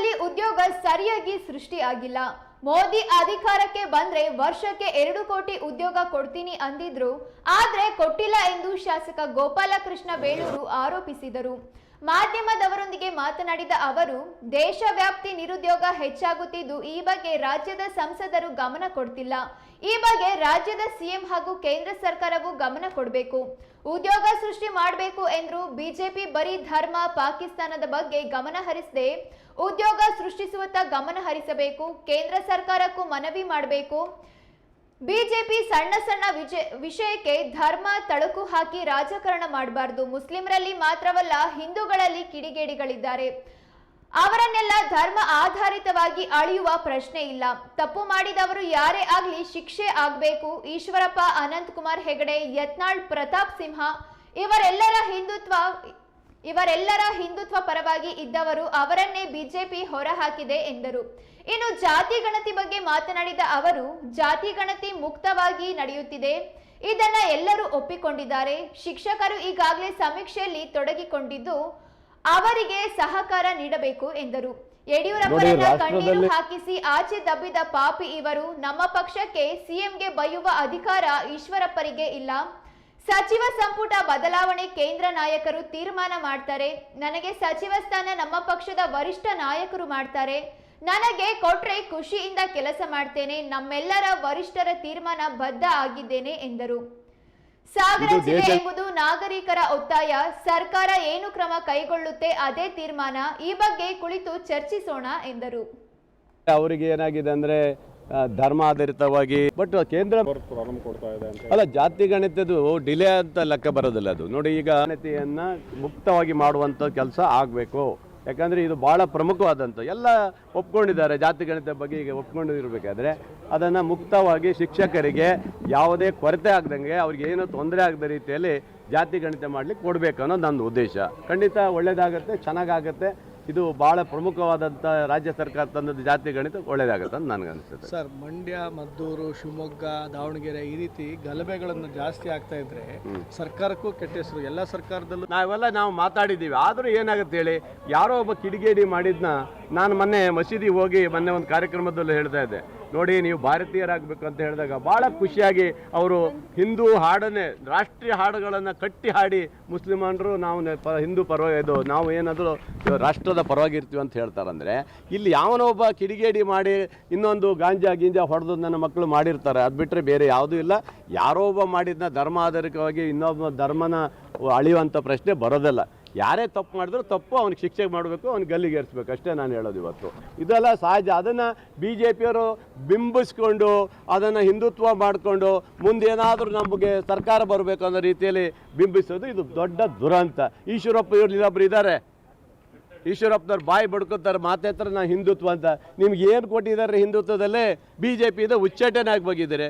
ರಾಜ್ಯದಲ್ಲಿ ಉದ್ಯೋಗ ಸರಿಯಾಗಿ ಸೃಷ್ಟಿ ಆಗಿಲ್ಲ. ಮೋದಿ ಅಧಿಕಾರಕ್ಕೆ ಬಂದ್ರೆ ವರ್ಷಕ್ಕೆ 2 ಕೋಟಿ ಉದ್ಯೋಗ ಕೊಡ್ತೀನಿ ಅಂದಿದ್ರು, ಆದ್ರೆ ಕೊಟ್ಟಿಲ್ಲ ಎಂದು ಶಾಸಕ ಗೋಪಾಲಕೃಷ್ಣ ಬೇಳೂರು ಆರೋಪಿಸಿದರು. ಮಾಧ್ಯಮದವರೊಂದಿಗೆ ಮಾತನಾಡಿದ ಅವರು, ದೇಶವ್ಯಾಪ್ತಿ ನಿರುದ್ಯೋಗ ಹೆಚ್ಚಾಗುತ್ತಿದ್ದು ಈ ಬಗ್ಗೆ ರಾಜ್ಯದ ಸಂಸದರು ಗಮನ ಕೊಡ್ತಿಲ್ಲ. ಈ ಬಗ್ಗೆ ರಾಜ್ಯದ ಸಿಎಂ ಹಾಗೂ ಕೇಂದ್ರ ಸರ್ಕಾರವು ಗಮನ ಕೊಡಬೇಕು, ಉದ್ಯೋಗ ಸೃಷ್ಟಿ ಮಾಡಬೇಕು ಎಂದರು. ಬಿಜೆಪಿ ಬರೀ ಧರ್ಮ, ಪಾಕಿಸ್ತಾನದ ಬಗ್ಗೆ ಗಮನ ಹರಿಸದೆ ಉದ್ಯೋಗ ಸೃಷ್ಟಿಸುವತ್ತ ಗಮನ ಹರಿಸಬೇಕು. ಕೇಂದ್ರ ಸರ್ಕಾರಕ್ಕೂ ಮನವಿ ಮಾಡಬೇಕು. ಬಿಜೆಪಿ ಸಣ್ಣ ಸಣ್ಣ ವಿಷಯಕ್ಕೆ ಧರ್ಮ ತಳುಕು ಹಾಕಿ ರಾಜಕಾರಣ ಮಾಡಬಾರದು. ಮುಸ್ಲಿಮರಲ್ಲಿ ಮಾತ್ರವಲ್ಲ, ಹಿಂದೂಗಳಲ್ಲಿ ಕಿಡಿಗೇಡಿಗಳಿದ್ದಾರೆ. ಅವರನ್ನೆಲ್ಲ ಧರ್ಮ ಆಧಾರಿತವಾಗಿ ಅಳೆಯುವ ಪ್ರಶ್ನೆ ಇಲ್ಲ. ತಪ್ಪು ಮಾಡಿದವರು ಯಾರೇ ಆಗ್ಲಿ ಶಿಕ್ಷೆ ಆಗಬೇಕು. ಈಶ್ವರಪ್ಪ, ಅನಂತಕುಮಾರ್ ಹೆಗಡೆ, ಯತ್ನಾಳ್, ಪ್ರತಾಪ್ ಸಿಂಹ ಇವರೆಲ್ಲರ ಹಿಂದುತ್ವ ಪರವಾಗಿ ಇದ್ದವರು. ಅವರನ್ನೇ ಬಿಜೆಪಿ ಹೊರಹಾಕಿದೆ ಎಂದರು. ಇನ್ನು ಜಾತಿ ಗಣತಿ ಬಗ್ಗೆ ಮಾತನಾಡಿದ ಅವರು, ಜಾತಿ ಗಣತಿ ಮುಕ್ತವಾಗಿ ನಡೆಯುತ್ತಿದೆ, ಇದನ್ನ ಎಲ್ಲರೂ ಒಪ್ಪಿಕೊಂಡಿದ್ದಾರೆ. ಶಿಕ್ಷಕರು ಈಗಾಗಲೇ ಸಮೀಕ್ಷೆಯಲ್ಲಿ ತೊಡಗಿಕೊಂಡಿದ್ದು ಅವರಿಗೆ ಸಹಕಾರ ನೀಡಬೇಕು ಎಂದರು. ಯಡಿಯೂರಪ್ಪರನ್ನ ಕಣ್ಣೀರು ಹಾಕಿಸಿ ಆಚೆ ದಬ್ಬಿದ ಪಾಪಿ ಇವರು. ನಮ್ಮ ಪಕ್ಷಕ್ಕೆ ಸಿಎಂಗೆ ಬೈಯುವ ಅಧಿಕಾರ ಈಶ್ವರಪ್ಪರಿಗೆ ಇಲ್ಲ. ಸಚಿವ ಸಂಪುಟ ಬದಲಾವಣೆ ಕೇಂದ್ರ ನಾಯಕರು ತೀರ್ಮಾನ ಮಾಡ್ತಾರೆ. ನನಗೆ ಸಚಿವ ಸ್ಥಾನ ನಮ್ಮ ಪಕ್ಷದ ವರಿಷ್ಠ ನಾಯಕರು ಮಾಡ್ತಾರೆ. ನನಗೆ ಕೊಟ್ರೆ ಖುಷಿಯಿಂದ ಕೆಲಸ ಮಾಡ್ತೇನೆ. ನಮ್ಮೆಲ್ಲರ ವರಿಷ್ಠರ ತೀರ್ಮಾನ ಬದ್ಧ ಆಗಿದ್ದೇನೆ ಎಂದರು. ಸಾಗರ ಜಿಲ್ಲೆ ಎಂಬುದು ನಾಗರಿಕರ ಒತ್ತಾಯ. ಸರ್ಕಾರ ಏನು ಕ್ರಮ ಕೈಗೊಳ್ಳುತ್ತೆ ಅದೇ ತೀರ್ಮಾನ. ಈ ಬಗ್ಗೆ ಕುಳಿತು ಚರ್ಚಿಸೋಣ ಎಂದರು. ಅವರಿಗೆ ಏನಾಗಿದೆ ಅಂದ್ರೆ ಧರ್ಮ ಆಧಾರಿತವಾಗಿ ಬಟ್ ಕೇಂದ್ರ ಅಲ್ಲ, ಜಾತಿ ಗಣಿತದ್ದು ಡಿಲೇ ಅಂತ ಲೆಕ್ಕ ಬರೋದಿಲ್ಲ. ಅದು ನೋಡಿ, ಈಗ ಗಣತಿಯನ್ನ ಮುಕ್ತವಾಗಿ ಮಾಡುವಂತ ಕೆಲಸ ಆಗಬೇಕು. ಯಾಕಂದರೆ ಇದು ಭಾಳ ಪ್ರಮುಖವಾದಂಥ ಎಲ್ಲ ಒಪ್ಕೊಂಡಿದ್ದಾರೆ. ಜಾತಿ ಗಣಿತ ಬಗ್ಗೆ ಈಗ ಒಪ್ಕೊಂಡಿರಬೇಕಾದ್ರೆ ಅದನ್ನು ಮುಕ್ತವಾಗಿ ಶಿಕ್ಷಕರಿಗೆ ಯಾವುದೇ ಕೊರತೆ ಆಗದಂಗೆ ಅವ್ರಿಗೆ ಏನೂ ತೊಂದರೆ ಆಗದ ರೀತಿಯಲ್ಲಿ ಜಾತಿ ಗಣಿತ ಮಾಡಲಿಕ್ಕೆ ಕೊಡಬೇಕು ಅನ್ನೋದು ನನ್ನ ಉದ್ದೇಶ. ಖಂಡಿತ ಒಳ್ಳೆಯದಾಗತ್ತೆ, ಚೆನ್ನಾಗಾಗತ್ತೆ. ಇದು ಭಾಳ ಪ್ರಮುಖವಾದಂಥ ರಾಜ್ಯ ಸರ್ಕಾರ ತಂದದ್ದು ಜಾತಿ ಗಣಿತ ಒಳ್ಳೆಯದಾಗುತ್ತೆ ಅಂತ ನನಗನ್ಸುತ್ತೆ. ಸರ್, ಮಂಡ್ಯ, ಮದ್ದೂರು, ಶಿವಮೊಗ್ಗ, ದಾವಣಗೆರೆ ಈ ರೀತಿ ಗಲಭೆಗಳನ್ನು ಜಾಸ್ತಿ ಆಗ್ತಾ ಇದ್ರೆ ಸರ್ಕಾರಕ್ಕೂ ಕೆಟ್ಟ ಹೆಸರು. ಎಲ್ಲ ಸರ್ಕಾರದಲ್ಲೂ ನಾವು ಮಾತಾಡಿದ್ದೀವಿ. ಆದರೂ ಏನಾಗುತ್ತೆ ಹೇಳಿ, ಯಾರೋ ಒಬ್ಬ ಕಿಡಿಗೇಡಿ ಮಾಡಿದ್ನ ನಾನು ಮೊನ್ನೆ ಮಸೀದಿಗೆ ಹೋಗಿ ಒಂದು ಕಾರ್ಯಕ್ರಮದಲ್ಲಿ ಹೇಳ್ತಾ ಇದ್ದೆ. ನೋಡಿ, ನೀವು ಭಾರತೀಯರಾಗಬೇಕು ಅಂತ ಹೇಳಿದಾಗ ಭಾಳ ಖುಷಿಯಾಗಿ ಅವರು ಹಿಂದೂ ಹಾಡನ್ನೇ, ರಾಷ್ಟ್ರೀಯ ಹಾಡುಗಳನ್ನು ಕಟ್ಟಿ ಹಾಡಿ ಮುಸ್ಲಿಮರು ನಾವು ಹಿಂದೂ ಪರವಾಗಿ ಇದು ನಾವು ಏನಾದರೂ ರಾಷ್ಟ್ರದ ಪರವಾಗಿರ್ತೀವಿ ಅಂತ ಹೇಳ್ತಾರಂದರೆ, ಇಲ್ಲಿ ಯಾವನೋ ಒಬ್ಬ ಕಿಡಿಗೇಡಿ ಮಾಡಿ ಇನ್ನೊಂದು ಗಾಂಜಾ ಹೊಡೆದು ನನ್ನ ಮಕ್ಕಳು ಮಾಡಿರ್ತಾರೆ. ಅದು ಬಿಟ್ಟರೆ ಬೇರೆ ಯಾವುದೂ ಇಲ್ಲ. ಯಾರೋ ಒಬ್ಬ ಮಾಡಿದ್ನ ಧರ್ಮ ಆಧಾರಿತವಾಗಿ ಇನ್ನೊಬ್ಬ ಧರ್ಮನ ಅಳಿಯುವಂಥ ಪ್ರಶ್ನೆ ಬರೋದಿಲ್ಲ. ಯಾರೇ ತಪ್ಪು ಮಾಡಿದ್ರು ತಪ್ಪು, ಅವ್ನಿಗೆ ಶಿಕ್ಷೆ ಮಾಡಬೇಕು, ಅವ್ನಿಗೆ ಗಲ್ಲಿಗೇರಿಸ್ಬೇಕು, ಅಷ್ಟೇ ನಾನು ಹೇಳೋದು ಇವತ್ತು. ಇದೆಲ್ಲ ಸಹಜ. ಅದನ್ನು ಬಿ ಜೆ ಪಿಯವರು ಬಿಂಬಿಸ್ಕೊಂಡು ಅದನ್ನು ಹಿಂದುತ್ವ ಮಾಡಿಕೊಂಡು ಮುಂದೇನಾದರೂ ನಮಗೆ ಸರ್ಕಾರ ಬರಬೇಕು ಅನ್ನೋ ರೀತಿಯಲ್ಲಿ ಬಿಂಬಿಸೋದು ಇದು ದೊಡ್ಡ ದುರಂತ. ಈಶ್ವರಪ್ಪ ಇಲ್ಲೊಬ್ರು ಇದ್ದಾರೆ, ಈಶ್ವರಪ್ಪನವ್ರು ಬಾಯಿ ಬಡ್ಕೋತಾರೆ, ಮಾತಾಡ್ತಾರೆ ನಾ ಹಿಂದುತ್ವ ಅಂತ. ನಿಮ್ಗೆ ಏನು ಕೊಟ್ಟಿದ್ದಾರೆ ಹಿಂದುತ್ವದಲ್ಲೇ? ಬಿ ಜೆ ಪಿಯಿಂದ ಉಚ್ಚಾಟನೆ ಆಗಿದ್ದಾರೆ.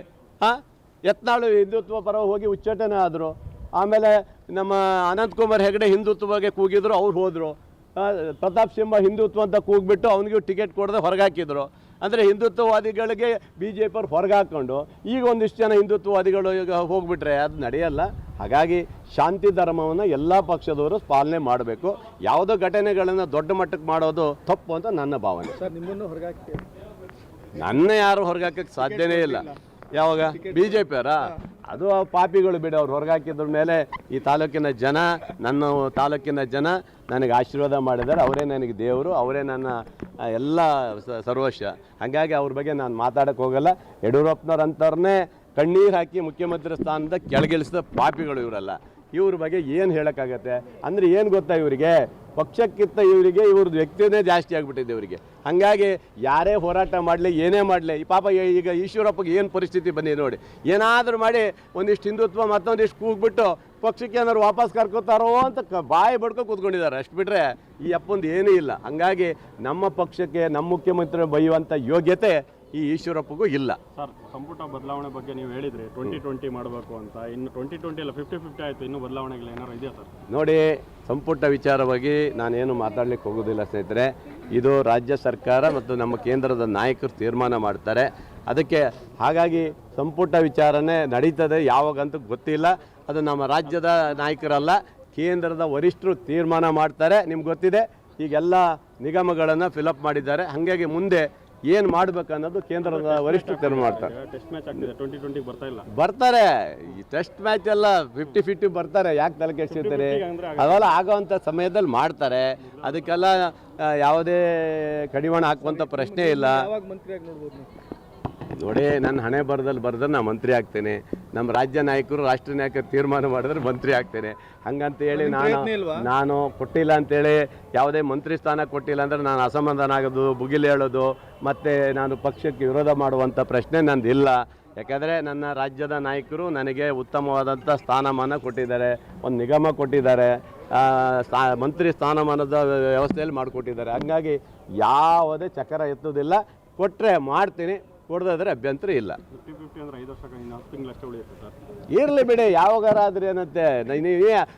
ಯತ್ನಾಳು ಹಿಂದುತ್ವ ಪರ ಹೋಗಿ ಉಚ್ಚಾಟನೆ ಆದರು. ಆಮೇಲೆ ನಮ್ಮ ಅನಂತಕುಮಾರ್ ಹೆಗಡೆ ಹಿಂದುತ್ವ ಬಗ್ಗೆ ಕೂಗಿದ್ರು, ಅವ್ರು ಹೋದರು. ಪ್ರತಾಪ್ ಸಿಂಹ ಹಿಂದುತ್ವ ಅಂತ ಕೂಗ್ಬಿಟ್ಟು ಅವನಿಗೂ ಟಿಕೆಟ್ ಕೊಡದೆ ಹೊರಗಾಕಿದ್ರು. ಅಂದರೆ ಹಿಂದುತ್ವವಾದಿಗಳಿಗೆ ಬಿ ಜೆ ಪಿಯವ್ರು ಹೊರಗೆ ಹಾಕ್ಕೊಂಡು ಈಗ ಒಂದಿಷ್ಟು ಜನ ಹಿಂದುತ್ವವಾದಿಗಳು ಈಗ ಹೋಗ್ಬಿಟ್ರೆ ಅದು ನಡೆಯಲ್ಲ. ಹಾಗಾಗಿ ಶಾಂತಿ ಧರ್ಮವನ್ನು ಎಲ್ಲ ಪಕ್ಷದವರು ಪಾಲನೆ ಮಾಡಬೇಕು. ಯಾವುದೋ ಘಟನೆಗಳನ್ನು ದೊಡ್ಡ ಮಟ್ಟಕ್ಕೆ ಮಾಡೋದು ತಪ್ಪು ಅಂತ ನನ್ನ ಭಾವನೆ. ಸರ್, ನಿಮ್ಮನ್ನು ಹೊರಗಾಕಿ ನನ್ನ ಯಾರು ಹೊರಗಾಕಕ್ಕೆ ಸಾಧ್ಯನೇ ಇಲ್ಲ. ಯಾವಾಗ? ಬಿ ಜೆ ಪಿಯವರ? ಅದು ಪಾಪಿಗಳು ಬಿಡಿ. ಅವ್ರು ಹೊರಗಾಕಿದ್ರ ಮೇಲೆ ಈ ತಾಲೂಕಿನ ಜನ, ನನ್ನ ತಾಲೂಕಿನ ಜನ ನನಗೆ ಆಶೀರ್ವಾದ ಮಾಡಿದ್ದಾರೆ. ಅವರೇ ನನಗೆ ದೇವರು, ಅವರೇ ನನ್ನ ಎಲ್ಲ ಸರ್ವಸ್ವ. ಹಾಗಾಗಿ ಅವ್ರ ಬಗ್ಗೆ ನಾನು ಮಾತಾಡೋಕ್ಕೆ ಹೋಗಲ್ಲ. ಯಡಿಯೂರಪ್ಪನವ್ರಂಥವ್ರನ್ನೇ ಕಣ್ಣೀರು ಹಾಕಿ ಮುಖ್ಯಮಂತ್ರಿ ಸ್ಥಾನದ ಕೆಳಗಿಳಿಸಿದ ಪಾಪಿಗಳು ಇವರಲ್ಲ. ಇವ್ರ ಬಗ್ಗೆ ಏನು ಹೇಳೋಕ್ಕಾಗತ್ತೆ? ಅಂದರೆ ಏನು ಗೊತ್ತಾ, ಇವರಿಗೆ ಪಕ್ಷಕ್ಕಿಂತ ಇವರಿಗೆ ಇವ್ರದ್ದು ವ್ಯಕ್ತಿನೇ ಜಾಸ್ತಿ ಆಗಿಬಿಟ್ಟಿದೆ ಇವರಿಗೆ. ಹಾಗಾಗಿ ಯಾರೇ ಹೋರಾಟ ಮಾಡಲಿ, ಏನೇ ಮಾಡಲಿ, ಈ ಪಾಪ ಈಗ ಈಶ್ವರಪ್ಪಗೆ ಏನು ಪರಿಸ್ಥಿತಿ ಬಂದಿದೆ ನೋಡಿ. ಏನಾದರೂ ಮಾಡಿ ಒಂದಿಷ್ಟು ಹಿಂದುತ್ವ ಮತ್ತೊಂದಿಷ್ಟು ಕೂಗ್ಬಿಟ್ಟು ಪಕ್ಷಕ್ಕೆ ಏನಾದ್ರು ವಾಪಸ್ ಕರ್ಕೋತಾರೋ ಅಂತ ಬಾಯಿ ಬಡ್ಕೊ ಕೂತ್ಕೊಂಡಿದ್ದಾರೆ. ಅಷ್ಟು ಬಿಟ್ಟರೆ ಈ ಅಪ್ಪಂದು ಏನೂ ಇಲ್ಲ. ಹಾಗಾಗಿ ನಮ್ಮ ಪಕ್ಷಕ್ಕೆ ನಮ್ಮ ಮುಖ್ಯಮಂತ್ರಿ ಬೈಯುವಂಥ ಯೋಗ್ಯತೆ ಈ ಈಶ್ವರಪ್ಪಗೂ ಇಲ್ಲ. ಸರ್, ಸಂಪುಟ ಬದಲಾವಣೆ ಬಗ್ಗೆ ನೀವು ಹೇಳಿದ್ರಿ 2020 ಮಾಡಬೇಕು ಅಂತ. ಇನ್ನು 2020 ಎಲ್ಲ 50-50 ಆಯಿತು. ಇನ್ನೂ ಬದಲಾವಣೆಗಳು ಏನಾರು ಇದೆಯಾ ಸರ್? ನೋಡಿ, ಸಂಪುಟ ವಿಚಾರವಾಗಿ ನಾನೇನು ಮಾತಾಡ್ಲಿಕ್ಕೆ ಹೋಗೋದಿಲ್ಲ ಸ್ನೇಹಿತರೆ. ಇದು ರಾಜ್ಯ ಸರ್ಕಾರ ಮತ್ತು ನಮ್ಮ ಕೇಂದ್ರದ ನಾಯಕರು ತೀರ್ಮಾನ ಮಾಡ್ತಾರೆ. ಅದಕ್ಕೆ ಹಾಗಾಗಿ ಸಂಪುಟ ವಿಚಾರನೇ ನಡೀತದೆ ಯಾವಾಗಂತೂ ಗೊತ್ತಿಲ್ಲ. ಅದು ನಮ್ಮ ರಾಜ್ಯದ ನಾಯಕರಲ್ಲ, ಕೇಂದ್ರದ ವರಿಷ್ಠರು ತೀರ್ಮಾನ ಮಾಡ್ತಾರೆ. ನಿಮ್ಗೆ ಗೊತ್ತಿದೆ, ಈಗೆಲ್ಲ ನಿಗಮಗಳನ್ನು ಫಿಲಪ್ ಮಾಡಿದ್ದಾರೆ. ಹಾಗಾಗಿ ಮುಂದೆ ಏನು ಮಾಡಬೇಕು ಅನ್ನೋದು ಕೇಂದ್ರದ ವರಿಷ್ಠರು ತೀರ್ಮಾನ ಮಾಡ್ತಾರೆ. ಟೆಸ್ಟ್ ಮ್ಯಾಚ್ ಆಗ್ತಿದೆ, 2020 ಬರ್ತಾ ಇಲ್ಲ. ಬರ್ತಾರೆ, ಈ ಟೆಸ್ಟ್ ಮ್ಯಾಚ್ ಎಲ್ಲ 50-50 ಬರ್ತಾರೆ, ಯಾಕೆ ತಲೆ ಕೆಡಿಸ್ಕೊತಾರೆ? ಅವೆಲ್ಲ ಆಗೋವಂಥ ಸಮಯದಲ್ಲಿ ಮಾಡ್ತಾರೆ. ಅದಕ್ಕೆಲ್ಲ ಯಾವುದೇ ಕಡಿವಾಣ ಹಾಕುವಂಥ ಪ್ರಶ್ನೆ ಇಲ್ಲ. ಯಾವಾಗ ಮಂತ್ರಿಯಾಗಿ ನೋಡ್ಬೋದು ನೀವು? ನೋಡಿ, ನನ್ನ ಹಣೆ ಬರದಲ್ಲಿ ಬರೆದ್ರೆ ನಾನು ಮಂತ್ರಿ ಆಗ್ತೇನೆ. ನಮ್ಮ ರಾಜ್ಯ ನಾಯಕರು, ರಾಷ್ಟ್ರೀಯ ನಾಯಕರು ತೀರ್ಮಾನ ಮಾಡಿದ್ರೆ ಮಂತ್ರಿ ಆಗ್ತೇನೆ. ಹಂಗಂತ ಹೇಳಿ ನಾನು ಕೊಟ್ಟಿಲ್ಲ ಅಂತೇಳಿ ಯಾವುದೇ ಮಂತ್ರಿ ಸ್ಥಾನ ಕೊಟ್ಟಿಲ್ಲ ಅಂದರೆ ನಾನು ಅಸಮಾಧಾನ ಆಗೋದು, ಭುಗಿಲು ಹೇಳೋದು, ಮತ್ತು ನಾನು ಪಕ್ಷಕ್ಕೆ ವಿರೋಧ ಮಾಡುವಂಥ ಪ್ರಶ್ನೆ ನಂದಿಲ್ಲ. ಯಾಕಂದರೆ ನನ್ನ ರಾಜ್ಯದ ನಾಯಕರು ನನಗೆ ಉತ್ತಮವಾದಂಥ ಸ್ಥಾನಮಾನ ಕೊಟ್ಟಿದ್ದಾರೆ, ಒಂದು ನಿಗಮ ಕೊಟ್ಟಿದ್ದಾರೆ, ಮಂತ್ರಿ ಸ್ಥಾನಮಾನದ ವ್ಯವಸ್ಥೆಯಲ್ಲಿ ಮಾಡಿಕೊಟ್ಟಿದ್ದಾರೆ. ಹಂಗಾಗಿ ಯಾವುದೇ ಚಕ್ರ ಎತ್ತುವುದಿಲ್ಲ. ಕೊಟ್ಟರೆ ಮಾಡ್ತೀನಿ, ಕೊಡದಾದ್ರೆ ಅಭ್ಯಂತರ ಇಲ್ಲ. 50-50 ಅಂದರೆ 5 ವರ್ಷಕ್ಕೆ 10 ತಿಂಗಳು ಅಷ್ಟೇ ಉಳಿಯುತ್ತೆ ಸರ್. ಇರಲಿ ಬಿಡಿ, ಯಾವಾಗಾರಾದ್ರೆ ಏನಂತೆ.